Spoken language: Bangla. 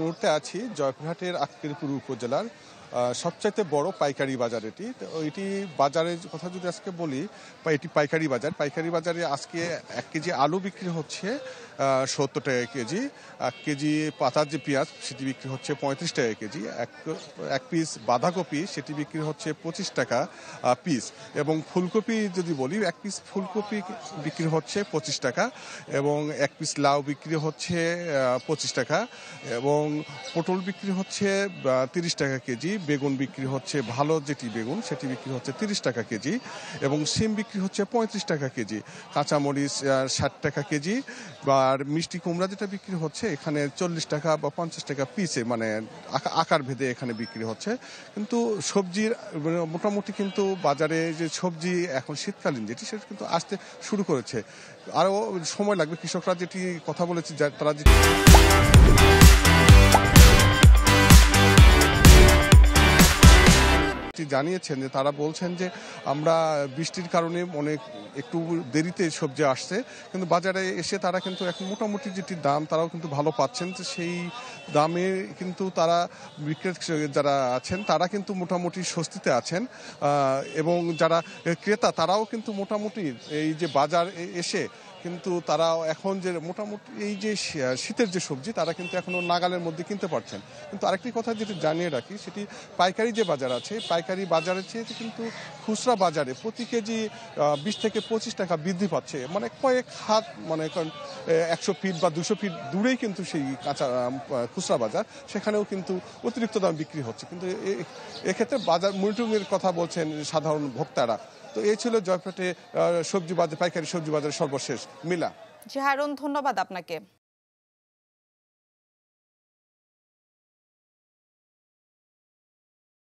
মুহূর্তে আছি জয়পুরহাটের আক্কেলপুর উপজেলার সবচাইতে বড় পাইকারি বাজার এটি। তো এটি বাজারের কথা যদি আজকে বলি, এটি পাইকারি বাজার। পাইকারি বাজারে আজকে 1 কেজি আলু বিক্রি হচ্ছে 70 টাকা কেজি। 1 কেজি পাতার যে পেঁয়াজ সেটি বিক্রি হচ্ছে 35 টাকা কেজি। এক পিস বাঁধাকপি সেটি বিক্রি হচ্ছে 25 টাকা পিস। এবং ফুলকপি যদি বলি, 1 পিস ফুলকপি বিক্রি হচ্ছে 25 টাকা এবং 1 পিস লাউ বিক্রি হচ্ছে 25 টাকা এবং পটল বিক্রি হচ্ছে 30 টাকা কেজি। বেগুন বিক্রি হচ্ছে ভালো যেটি বেগুন সেটি বিক্রি হচ্ছে 30 টাকা কেজি এবং সিম বিক্রি হচ্ছে 35 টাকা কেজি। কাঁচামরিচ 60 টাকা কেজি। আর মিষ্টি কুমড়া যেটা বিক্রি হচ্ছে এখানে 40 টাকা বা 50 টাকা পিসে, মানে আকার ভেদে এখানে বিক্রি হচ্ছে। কিন্তু সবজির মোটামুটি কিন্তু বাজারে যে সবজি এখন শীতকালীন যেটি সেটা কিন্তু আসতে শুরু করেছে। আরও সময় লাগবে। কৃষকরা যেটি কথা বলেছে তারা যেটি জানিয়েছেন যে তারা বলছেন যে আমরা বৃষ্টির কারণে অনেক একটু দেরিতে সবজি আসছে, কিন্তু বাজারে এসে তারা কিন্তু এখন মোটামুটি যেটি দাম তারাও কিন্তু ভালো পাচ্ছেন। তো সেই দামে কিন্তু তারা বিক্রেতা যারা আছেন তারা কিন্তু মোটামুটি স্বস্তিতে আছেন এবং যারা ক্রেতা তারাও কিন্তু মোটামুটি এই যে বাজার এসে কিন্তু তারা এখন যে মোটামুটি এই যে শীতের যে সবজি তারা কিন্তু এখনো নাগালের মধ্যে কিনতে পারছেন। কিন্তু আরেকটি কথা যেটি জানিয়ে রাখি, সেটি পাইকারি যে বাজার আছে, পাইকারি বাজারের চেয়ে কিন্তু খুচরা বাজারে প্রতি কেজি 20 থেকে 25 টাকা বৃদ্ধি পাচ্ছে। মানে কয়েক হাত, মানে 100 ফিট বা 200 ফিট দূরেই কিন্তু সেই খুচরা বাজার, সেখানেও কিন্তু অতিরিক্ত দাম বিক্রি হচ্ছে। কিন্তু এক্ষেত্রে বাজার মনিটরিংয়ের কথা বলছেন সাধারণ ভোক্তারা। তো এই ছিল জয়পুরহাটে সবজি বাজার, পাইকারি সবজি বাজারের সর্বশেষ মিলা। জি হারুন, ধন্যবাদ আপনাকে।